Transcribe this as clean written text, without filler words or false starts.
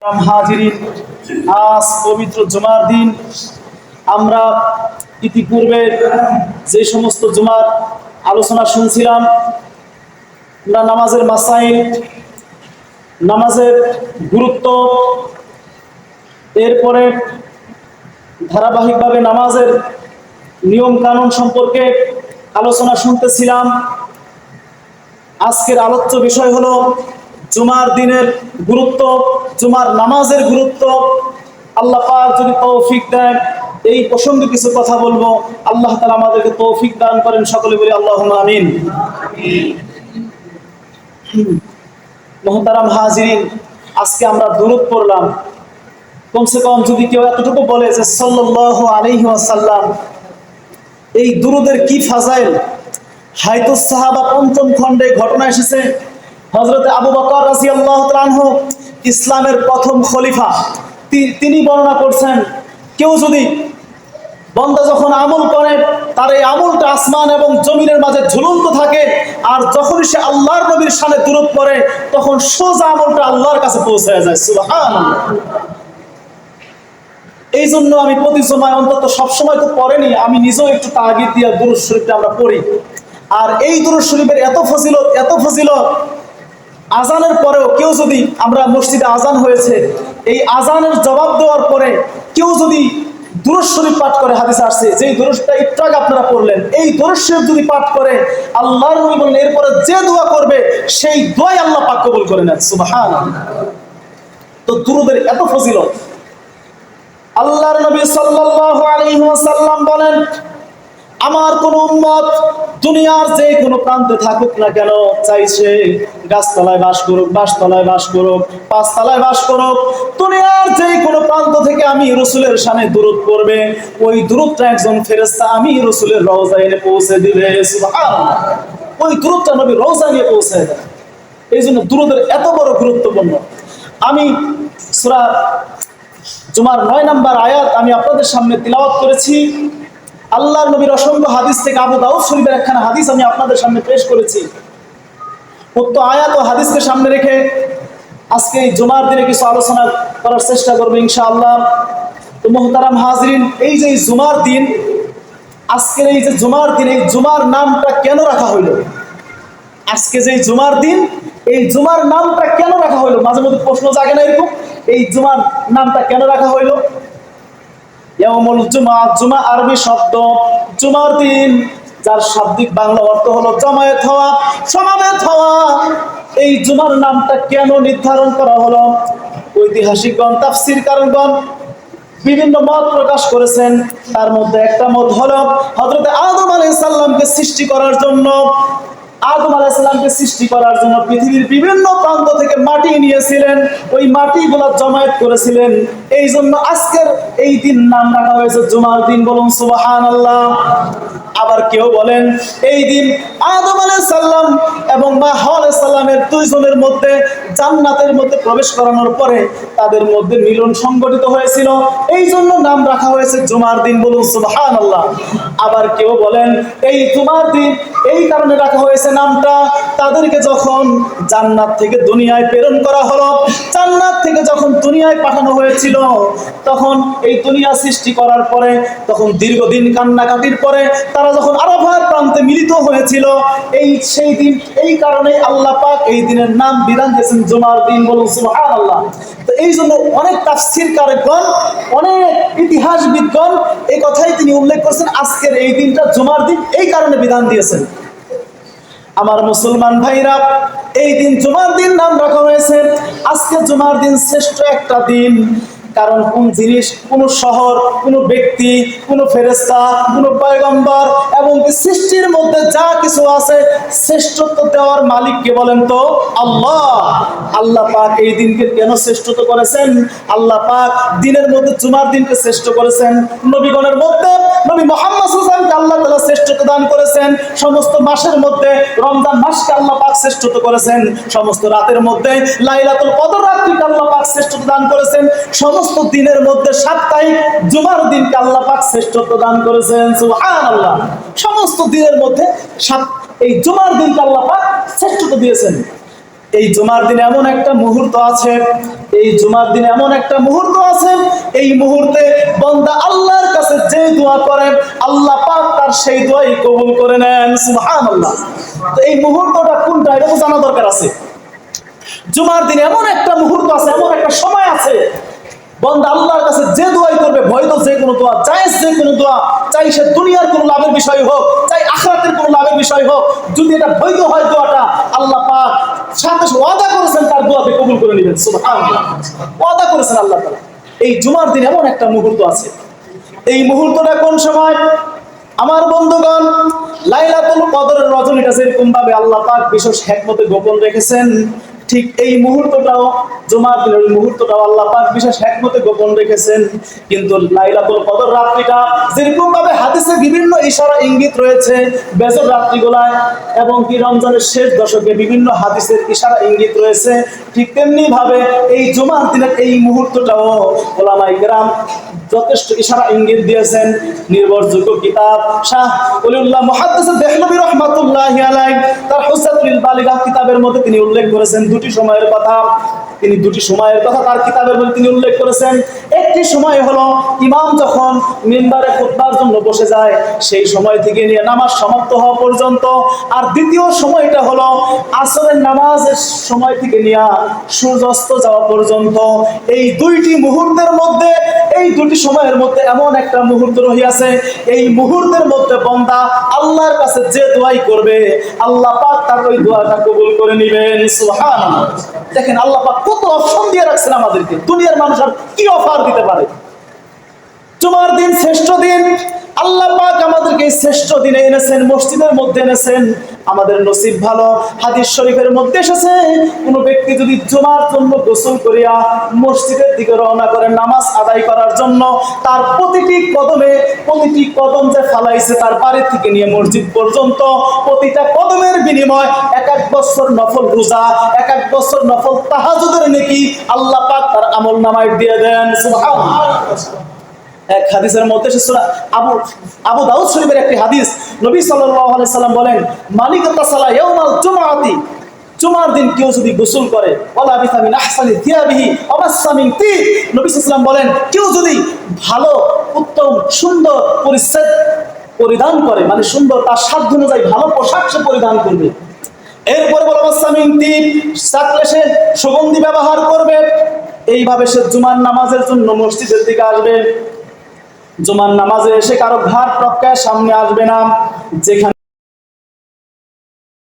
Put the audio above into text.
হাজিরিন, আজ পবিত্র জুমার দিন। আমরা ইতিপূর্বে যে সমস্ত জুমার আলোচনা শুনছিলাম, আমরা নামাজের মাসাইল, নামাজের গুরুত্ব, এরপরে ধারাবাহিকভাবে নামাজের নিয়ম কানুন সম্পর্কে আলোচনা শুনতেছিলাম। আজকের আলোচ্য বিষয় হলো জুমার দিনের গুরুত্ব, জুমার নামাজের গুরুত্ব। আল্লাহ পাক যদি তৌফিক দেন এই প্রসঙ্গে কিছু কথা বলবো। আল্লাহ তাআলা আমাদেরকে তৌফিক দান করেন, সকলে বলি আল্লাহুম্মা আমিন। মুহতারাম হাজিরিন, আজকে আমরা দুরূদ পড়লাম। কমসে কম যদি কেউ এতটুকু বলে যে সাল্লাল্লাহু আলাইহি ওয়াসাল্লাম, এই দুরূদের কি ফাজাইল। হায়াতুস সাহাবা পঞ্চম খণ্ডে ঘটনা এসেছে। হযরত আবু বকর রাদিয়াল্লাহু তাআলা আনহু, ইসলামের প্রথম খলিফা, তিনি বর্ণনা করছেন, কেউ যদি বান্দা যখন আমল করে তার এই আমলটা আসমান এবং জমিনের মাঝে ঝুলন্ত থাকে, আর যখন সে আল্লাহর নবীর শানে দুরূদ পড়ে তখন সোজা আমলটা আল্লাহর কাছে পৌঁছে যায়। সুবহানাল্লাহ। এই জন্য আমি প্রতি জুমায়, অন্তত সবসময় তো পড়েনি, আমি নিজেও একটু তাগিদ দিয়া দুরূদ শরীফটা আমরা পড়ি। আর এই দুরূদ শরীফের এত ফজিলত, আজানের পরেও কেউ যদি, আমরা মসজিদে আজান হয়েছে, এই আজানের জবাব দেওয়ার পরে কেউ যদি দুরূদ শরীফ পাঠ করে, হাদিসে আসছে যে দুরূদটা একটু আগে আপনারা পড়লেন, এই দুরূদ শরীফ যদি পাঠ করে, আল্লাহর নবী বলেন এরপরে যে দোয়া করবে সেই দোয়াই আল্লাহ পাক কবুল করে নেন। সুবহানাল্লাহ। তো দুরূদের এত ফজিলত। আল্লাহর নবী সাল্লাল্লাহু আলাইহি ওয়াসাল্লাম বলেন, আমার কোন উম্মত দুনিয়ার যে কোনো প্রান্তে থাকুক না কেন, চাইছে গাছতলায় বাস করুক, বাসতলায় বাস করুক, পাঁচতলায় বাস করুক, দুনিয়ার যে কোনো প্রান্ত থেকে আমি রাসূলের শানে দুরূদ পড়বে, ওই দুরূদটা একজন ফেরেশতা আমি রাসূলের রওজায় এনে পৌঁছে দিবে। সুবহানাল্লাহ। ওই দুরূদটা নবী রওজায় নিয়ে পৌঁছে দেয়। এই জন্য দুরূদের এত বড় গুরুত্বপূর্ণ। আমি সূরা জুমার 9 নম্বর আয়াত আমি আপনাদের সামনে তিলাওয়াত করেছি। আল্লাহর নবীর অসংখ্য হাদিস থেকে আবু দাউদ শরীফের একখানা হাদিস আমি আপনাদের সামনে পেশ করেছি। উক্ত আয়াত ও হাদিসকে সামনে রেখে আজকে এই জুমার দিনে কিছু আলোচনা করার চেষ্টা করবো ইনশাআল্লাহ। তো মুহতারাম হাজিরিন, এই যে জুমার দিন, আজকের এই যে জুমার দিন, এই জুমার নামটা কেন রাখা হইল? আজকে যে জুমার দিন, এই জুমার নামটা কেন রাখা হইল? মাঝে মধ্যে প্রশ্ন জাগে না এরকম, এই জুমার নামটা কেন রাখা হইল? ইয়াউমুল জুমআ, জুমা আরবি শব্দ, জুমার দিন, যার শাব্দিক বাংলা অর্থ হলো জমায়েত হওয়া, সমাবেত হওয়া। এই জুমার নামটা কেন নির্ধারণ করা হলো? ঐতিহাসিকগণ, তাফসীরকারগণ বিভিন্ন মত প্রকাশ করেছেন। তার মধ্যে একটা মত হলো হযরত আদম আলাইহিস সালামকে সৃষ্টি করার জন্য, আদম আলাইহিস সালামকে সৃষ্টি করার জন্য পৃথিবীর বিভিন্ন প্রান্ত থেকে মাটি নিয়েছিলেন, ওই মাটিগুলো জমায়েত করেছিলেন। এই জন্য আজকের এই দিন নাম রাখা হয়েছে জুমার দিন। বলুন সুবহানাল্লাহ। আবার কেউ বলেন এই দিন আদম আলাইহিস সালাম এবং মা হাওয়া আলাইহিস সালামের দুইজনের মধ্যে জান্নাতের মধ্যে প্রবেশ করানোর পরে তাদের মধ্যে মিলন সংঘটিত হয়েছিল, এই জন্য নাম রাখা হয়েছে জুমার দিন। বলুন সুবহানাল্লাহ। আবার কেউ বলেন এই জুমার দিন এই কারণে রাখা হয়েছে নামটা, তাদেরকে যখন জান্নাত থেকে দুনিয়ায় প্রেরণ করা হলো, জান্নাত থেকে যখন দুনিয়ায় পাঠানো হয়েছিল, তখন এই দুনিয়া সৃষ্টি করার পরে, তখন দীর্ঘদিন কান্নাকাটির পরে তারা যখন আরাফার প্রান্তে মিলিত হয়েছিল, এই সেই দিন, এই কারণে আল্লাহ পাক এই দিনের নাম বিধান দিয়েছেন জুমার দিন। বলুন সুবহানাল্লাহ। তো এই জন্য অনেক তাফসীরকারগণ, অনেক ইতিহাসবিদগণ এই কথাই তিনি উল্লেখ করছেন, আজকের এই দিনটা জুমার দিন এই কারণে বিধান দিয়েছেন। আমার মুসলমান ভাইরা, এই দিন জুমার দিন নাম রাখা হয়েছে। আজকে জুমার দিন শ্রেষ্ঠ একটা দিন, কারণ কোন জিনিস, কোন শহর, কোন ব্যক্তি, কোন ফেরেশতা, কোন পয়গম্বর এবং সৃষ্টির মধ্যে যা কিছু আছে, শ্রেষ্ঠত্ব দেওয়ার মালিক কে বলেন তো? আল্লাহ। আল্লাহ পাক এই দিনকে কেন শ্রেষ্ঠত্ব করেছেন? আল্লাহ পাক দিনের মধ্যে জুমার দিনকে শ্রেষ্ঠ করেছেন। নবীগণের মধ্যে নবী মুহাম্মদ সাল্লাল্লাহু আলাইহি ওয়াসাল্লামকে আল্লাহ তাআলা শ্রেষ্ঠত্ব দান করেছেন। সমস্ত মাসের মধ্যে রমজান মাসকে আল্লাহ পাক শ্রেষ্ঠত্ব করেছেন। সমস্ত রাতের মধ্যে লাইলাতুল কদর রাতকে আল্লাহ পাক শ্রেষ্ঠত্ব দান করেছেন। সমস্ত দিনের মধ্যে সাপ্তাহিক জুমার দিনকে আল্লাহ পাক শ্রেষ্ঠত্ব দান করেছেন। সুবহানাল্লাহ। সমস্ত দিনের মধ্যে এই জুমার দিনকে আল্লাহ পাক শ্রেষ্ঠত্ব দিয়েছেন। এই জুমার দিনে এমন একটা মুহূর্ত আছে, এই জুমার দিনে এমন একটা মুহূর্ত আছে, এই মুহূর্তে বান্দা আল্লাহর কাছে যে দোয়া করে আল্লাহ পাক তার সেই দোয়াই কবুল করে নেন। সুবহানাল্লাহ। তো এই মুহূর্তটা কোনটা এটা তো জানা দরকার আছে। জুমার দিনে এমন একটা মুহূর্ত আছে, এমন একটা সময় আছে, বান্দা আল্লাহর কাছে যে দোয়াই করবে, বৈধ যে কোনো দোয়া, জায়েজ যে কোনো দোয়া, চাই সে দুনিয়ার কোনো লাভের বিষয় হোক, চাই আখিরাতের কোনো লাভের বিষয় হোক, যদি এটা বৈধ হয় দোয়াটা, আল্লাহ পাক সাথে ওয়াদা করেছেন তার দোয়াকে কবুল করে নেবেন। সুবহানাল্লাহ। ওয়াদা করেছেন আল্লাহ তাআলা। এই জুমার দিন এমন একটা মুহূর্ত আছে। এই মুহূর্তটা কোন সময়? আমার বন্ধুগণ, লাইলাতুল কদরের রজনীটা যেরকম ভাবে আল্লাহ পাক বিশেষ হিকমতে গোপন রেখেছেন, ঠিক এই মুহূর্তটাও, জুমার দিনের ওই মুহূর্তটাও আল্লাহ পাক বিশেষ হিকমতে গোপন রেখেছেন। কিন্তু লাইলাতুল কদর রাত্রিটা যেরকম ভাবে হাদিসে বিভিন্ন ইশারা ইঙ্গিত রয়েছে বেজর রাত্রিগুলায়, এবং কি রমজানের শেষ দশকে বিভিন্ন হাদিসের ইশারা ইঙ্গিত রয়েছে, ঠিক তেমনি ভাবে এই জুমার দিনের এই মুহূর্তটাও উলামায়ে কেরাম যথেষ্ট ইশারা ইঙ্গিত দিয়েছেন। নির্ভরযোগ্য কিতাব শাহ ওলিউল্লাহ মুহাদ্দিস দেহলভী রাহমাতুল্লাহি আলাইহি তার হুজ্জাতুল বালিগা কিতাবের মধ্যে তিনি উল্লেখ করেছেন দুটি সময়ের কথা। তিনি দুটি সময়ের কথা তার কিতাবের মধ্যে তিনি উল্লেখ করেছেন। একটি সময় হলো ইমাম যখন মিম্বারে খুতবার জন্য বসে যায় সেই সময় থেকে নিয়ে নামাজ সমাপ্ত হওয়া পর্যন্ত, আর দ্বিতীয় সময়টা হলো আসরের নামাজের সময় থেকে নিয়ে সূর্যাস্ত যাওয়া পর্যন্ত। এই দুইটি মুহূর্তের মধ্যে, এই দুটি সময়ের মধ্যে এমন একটা মুহূর্ত রহিয়াছে, এই মুহূর্তের মধ্যে বান্দা আল্লাহর কাছে যে দোয়াই করবে আল্লাহ পাক তার ওই দোয়াটা কবুল করে নেবেন। সুবহানাল্লাহ। দেখেন আল্লাহ পাক কত অপশন দিয়ে রাখছেন আমাদেরকে, দুনিয়ার মানুষ আর কি অফার দিতে পারে। জুমার দিন শ্রেষ্ঠ দিন, আল্লাহ পাক আমাদেরকে শ্রেষ্ঠ দিনে এনেছেন, মসজিদের মধ্যে এনেছেন। আমাদের নসিব ভালো, হাদিস শরীফের মধ্যে এসেছে কোন ব্যক্তি যদি জুমার জন্য গোসল করিয়া মসজিদের দিকে রওনা করে নামাজ আদায় করার জন্য, তার প্রতিটি কদমে, প্রতিটি কদম যে ফালাইছে তার বাড়ি থেকে নিয়ে মসজিদ পর্যন্ত, প্রতিটা কদমের বিনিময় এক এক বছর নফল রোজা, এক এক বছর নফল তাহাজ্জুদের নেকি আল্লাহ পাক তার আমল নামায় দিয়ে দেন। সুবহানাল্লাহ। এক হাদিসের মধ্যে আবু দাউদ শরীফের একটি হাদিস, নবী সাল্লাল্লাহু আলাইহি সাল্লাম বলেন, মালিক তাসালা ইয়াউমাল জুমআতি, জুমার দিন কেউ যদি গোসল করে, ওয়ালা বিসামিন আহসানি থিয়াবিহি ওয়াসামিন তি, নবী সাল্লাল্লাহু আলাইহি সাল্লাম বলেন কেউ যদি ভালো উত্তম সুন্দর পরিচ্ছদ পরিধান করে, মানে সুন্দর তার সাধ্য অনুযায়ী ভালো পোশাক সে পরিধান করবে, এরপরে বলা ওয়াসামিন তি, সাকলে সে সুগন্ধি ব্যবহার করবে, এইভাবে সে জুমার নামাজের জন্য মসজিদের দিকে আসবে। জুমার নামাজে এসে কারো ঘাট প্রজ্ঞায় সামনে আসবে না, যেখানে